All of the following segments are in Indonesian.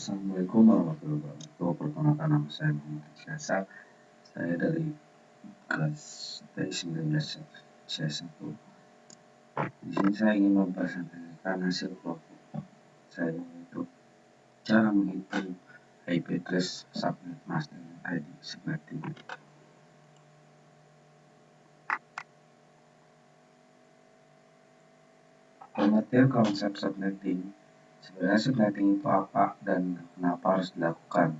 Assalamualaikum warahmatullahi wabarakatuh. Perkenalkan, nama saya Muhammad Syahsal. Saya dari kelas T19 C1. Di sini saya ingin mempresentasikan hasil kelompok saya, yaitu cara menghitung IP address subnet mask dengan ID subnetting. Pengertian konsep subnetting. Sebenarnya subnetting itu apa dan kenapa harus dilakukan?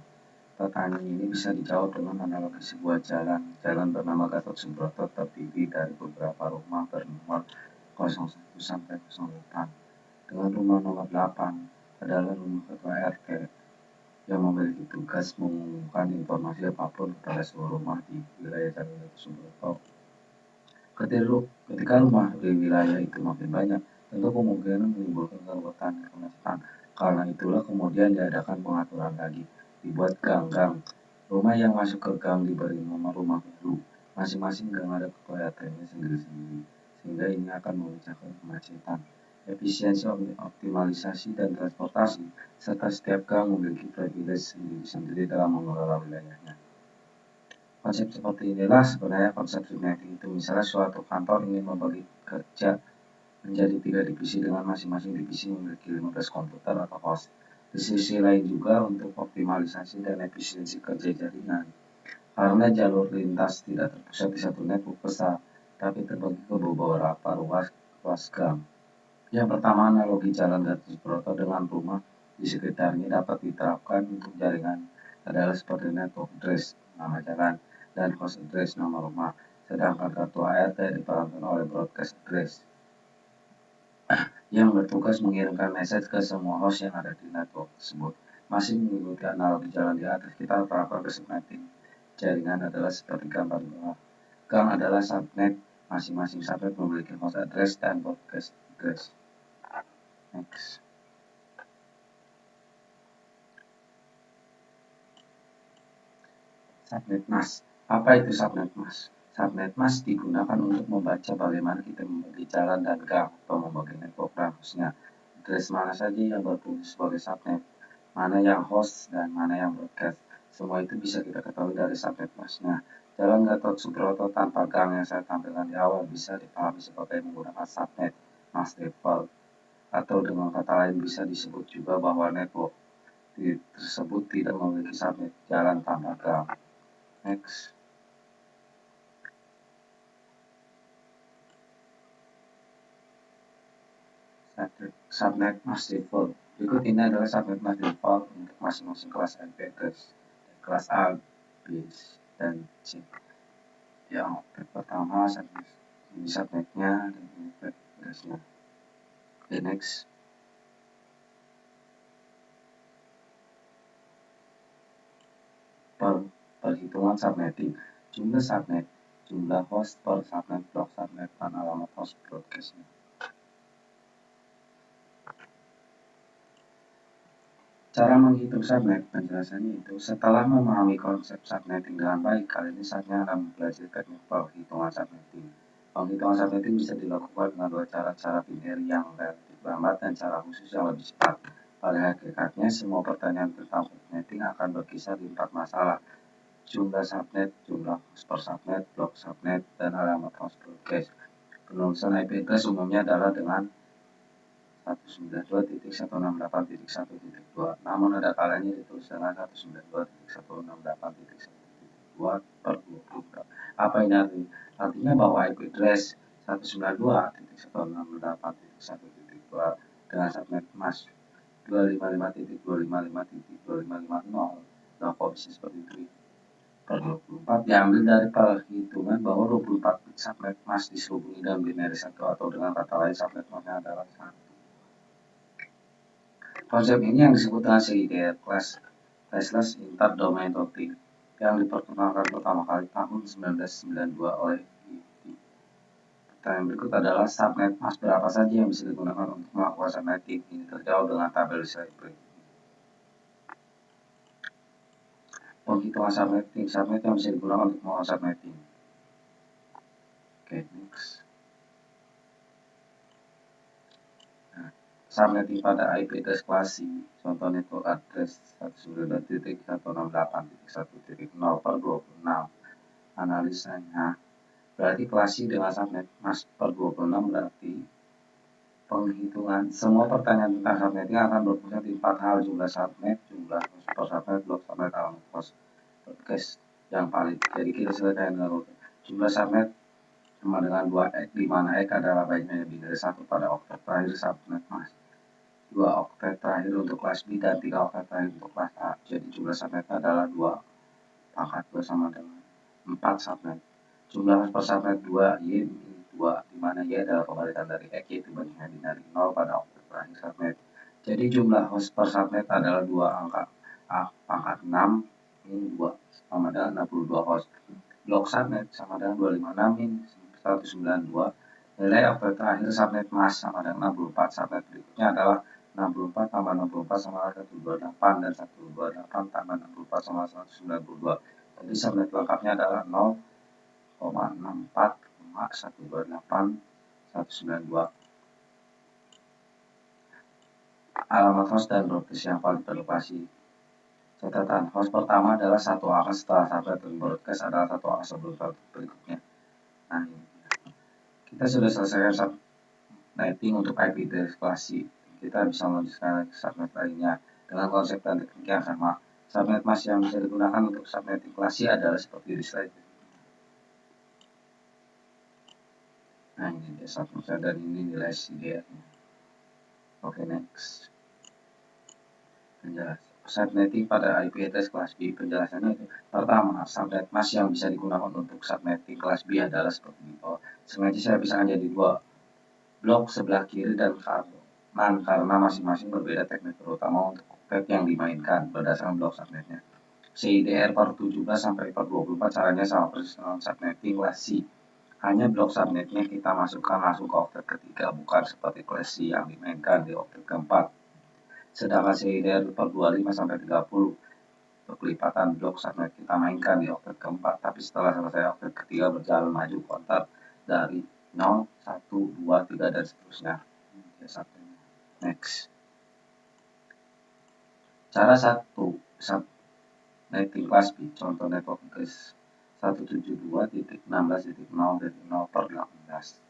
Pertanyaan ini bisa dijawab dengan analogi sebuah jalan bernama Gatot Subroto terdiri dari beberapa rumah bernomor 01 sampai 08. Dengan rumah nomor 8 adalah rumah ketua RT yang memiliki tugas mengumumkan informasi apapun kepada seluruh rumah di wilayah Jalan Gatot Subroto. Ketika rumah di wilayah itu makin banyak, tentu kemungkinan menimbulkan keributan dan kemacetan. Karena itulah kemudian diadakan pengaturan lagi, dibuat gang-gang. Rumah yang masuk ke gang diberi nomor rumah baru. Masing-masing gang ada ketua RT-nya sendiri-sendiri, sehingga ini akan memecahkan kemacetan. Efisiensi optimalisasi dan transportasi, serta setiap gang memiliki privilege sendiri-sendiri dalam mengelola wilayahnya. Konsep seperti inilah sebenarnya konsep subnetting itu. Misalnya suatu kantor ingin membagi kerja menjadi 3 divisi dengan masing-masing divisi memiliki 15 komputer atau host. Di sisi lain juga untuk optimalisasi dan efisiensi kerja jaringan. Karena jalur lintas tidak terpusat di satu network besar, tapi terbagi ke beberapa ruas gang. Yang pertama, analogi jalan Gatot Subroto dengan rumah di sekitarnya dapat diterapkan untuk jaringan adalah seperti network address, nama jalan, dan host address, nama rumah, sedangkan ketua RT diperankan oleh broadcast address yang bertugas mengirimkan message ke semua host yang ada di network tersebut. Masih mengikuti analogi jalan di atas, kita terapkan ke subnetting. Jaringan adalah seperti gambar bawah. Gang adalah subnet, masing-masing subnet memiliki host address dan broadcast address. Next. Subnet mask. Apa itu subnet mask? Subnet mask digunakan untuk membaca bagaimana kita membagi jalan dan gang atau membagi network dan hostnya. Address mana saja yang berfungsi sebagai subnet, mana yang host dan mana yang broadcast. Semua itu bisa kita ketahui dari subnet masknya. Jalan Gatot Subroto tanpa gang yang saya tampilkan di awal bisa dipahami sebagai menggunakan subnet mask default, atau dengan kata lain bisa disebut juga bahwa network tersebut tidak memiliki subnet jalan tanpa gang. Next. Subnet mask default. Berikut ini adalah subnet mask default untuk masing-masing kelas IP address. Kelas A, B, dan C. Yang pertama ini subnetnya dan ini IP addressnya. Okay, next. Perhitungan subnetting. Jumlah subnet, jumlah host per subnet, blok subnet, dan alamat host broadcastnya. Cara menghitung subnet, penjelasannya itu setelah memahami konsep subnetting dengan baik, kali ini saatnya akan mempelajari teknik penghitungan subnetting. Penghitungan subnetting bisa dilakukan dengan dua cara binary yang relatif lambat dan cara khusus yang lebih cepat. Pada hakikatnya, semua pertanyaan tentang subnetting akan berkisar di 4 masalah: jumlah subnet, jumlah host per subnet, blok subnet, dan alamat host broadcast. Penulisan IP address umumnya adalah dengan 192.168.1.2, namun ada kalanya ditulis dengan 192.168.1.2 per 20. Apa ini artinya? Artinya bahwa IP address 192.168.1.2 dengan subnet mask 255.255.255.0. Nah, kok bisa seperti itu? Per 24 diambil dari perhitungan bahwa 24 subnet mask dihubungi dengan binary 1, atau dengan kata lain subnet masknya adalah 1. Konsep ini yang disebut dengan CIDR, Classless Interdomain Routing, yang diperkenalkan pertama kali tahun 1992 oleh GIT. Pertanyaan berikut adalah subnet mask berapa saja yang bisa digunakan untuk melakukan subnetting? Ini terjawab dengan tabel slide berikut. Penghitungan subnet yang bisa digunakan untuk melakukan subnetting. Oke, next. Nah, subnetting pada IP address kelas C, contoh network address 192.168.1.0/26. Analisanya, berarti kelas C dengan subnet mask per 26 berarti penghitungan semua pertanyaan tentang subnetting akan berpusat di 4 hal: jumlah subnet, jumlah host per subnet, blok subnet, alamat host. Podcast yang valid. Jadi kita selesaikan dengan jumlah subnet sama dengan 2x, di mana x adalah baiknya lebih dari 1 pada oktet terakhir subnet mask, 2 oktet terakhir untuk kelas B, dan 3 oktet terakhir untuk kelas A. Jadi jumlah subnet adalah 2 pangkat 2 sama dengan 4 subnet. Jumlah host per subnet 2, Y 2, di mana Y adalah kebalikan dari X, yaitu banyaknya binari 0 pada oktet terakhir subnet. Jadi jumlah host per subnet adalah 2 angka A pangkat 6 min 2 sama dengan 62 host. Blok subnet sama dengan 256 min 192. Nilai oktet terakhir subnet mask sama dengan 64. Subnet berikutnya adalah 64 tambah 64 sama 128 dan 128 tambah 64 sama 192. Jadi subnet lengkapnya adalah 0,64,128,192. Alamat host dan broadcast yang valid berlokasi. Catatan, host pertama adalah satu angka setelah subnet dan broadcast adalah satu angka sebelum subnet berikutnya. Nah, ini kita sudah selesai subnetting untuk IP address kelas C. Kita bisa melanjutkan subnet lainnya dengan konsep dan teknik yang sama. Subnet mask yang bisa digunakan untuk subnetting kelas C adalah seperti di slide. Nah, ini dia subnetnya dan ini nilai CDR-nya. Oke, next. Penjelasan subnetting pada IP address kelas B. Penjelasannya itu, pertama, subnet mask yang bisa digunakan untuk subnetting kelas B adalah seperti ini. Sengaja saya pisahkan jadi 2 blok sebelah kiri dan kanan karena masing-masing berbeda teknik, terutama untuk oktet yang dimainkan berdasarkan blok subnetnya. CIDR per 17 sampai per 24 caranya sama persis dengan subnetting kelas C. Hanya blok subnetnya kita masukkan langsung ke oktet ketiga, bukan seperti kelas C yang dimainkan di oktet keempat. Sedangkan CIDR per 25 sampai 30 pelipatan blok subnet kita mainkan di oktet keempat, tapi setelah selesai oktet ketiga berjalan maju kontak dari 0, 1, 2, 3, dan seterusnya. Next. Cara 1 subnetting kelas B, contoh network address 172.16.0.0/18.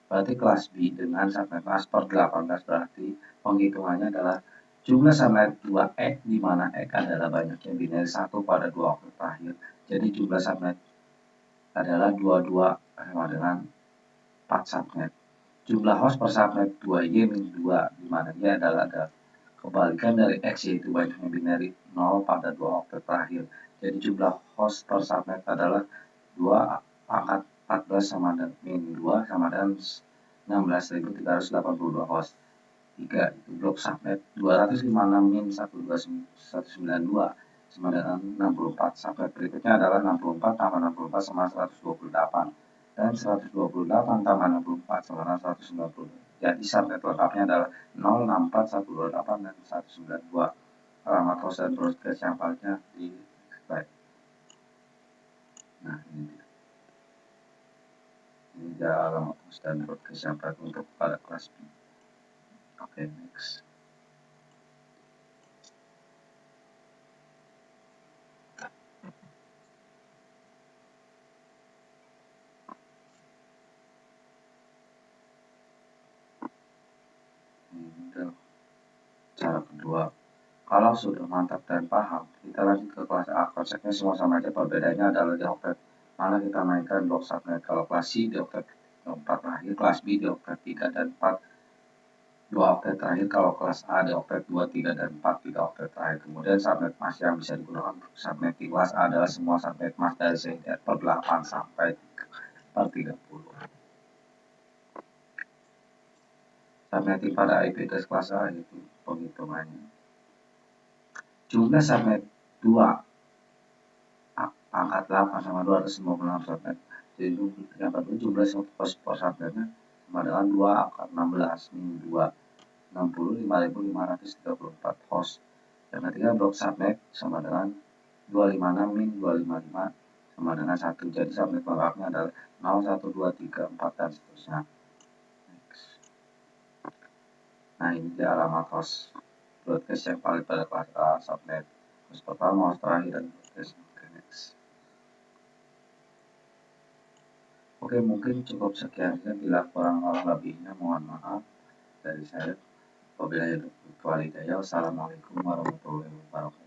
Berarti kelas B dengan subnet mask per 18, berarti penghitungannya adalah jumlah subnet 2x, di mana x adalah banyaknya binary 1 pada 2 oktet terakhir. Jadi jumlah subnet adalah 22 sama dengan 4 subnet. Jumlah host per subnet 2Y min 2, di mana Y adalah kebalikan dari X, yaitu banyaknya binary 0 pada 2 oktet terakhir. Jadi jumlah host per subnet adalah 2 pangkat 14 sama dengan min 2 sama dengan 16.382 host. 3 itu blok subnet 256 min 192 sama dengan 64. Subnet berikutnya adalah 64 tambah 64 sama 128 dan 128 tambah 64 sama dengan 190. Jadi subnet lengkapnya adalah 064, 128, dan 192. Alamat host dan broadcast yang validnya di slide. Nah, ini dia. Ini dia alamat host dan broadcast yang valid untuk pada kelas B. Oke, next. Cara kedua, kalau sudah mantap dan paham, kita lanjut ke kelas A. Konsepnya semua sama aja, perbedaannya adalah di oktet mana kita mainkan blok subnet. Kalau kelas C di oktet 4 terakhir, kelas B di oktet 3 dan 4, 2 oktet terakhir. Kalau kelas A di oktet 2, 3, dan 4, 3 oktet terakhir. Kemudian subnet mask yang bisa digunakan untuk subnetting kelas A adalah semua subnet mask dari CIDR per 8 sampai per 30. Subnetting pada IP address kelas A itu penghitungannya. Jumlah subnet 2 angkat 8 sama 256 subnet. Jadi yang kedua jumlah host per subnetnya sama dengan 2 angkat 16 min 2, 65.534 host. Yang ketiga blok subnet sama dengan 256 min 255 sama dengan 1. Jadi subnet lengkapnya adalah 0, 1, 2, 3, 4, dan seterusnya. Nah, ini dia alamat host broadcast yang valid pada kelas subnet. Host pertama, host terakhir, dan broadcast. Oke, next. Oke, mungkin cukup sekian. Bila kurang lebihnya mohon maaf dari saya. Wabillahi taufiq wal hidayah. Wassalamualaikum warahmatullahi wabarakatuh.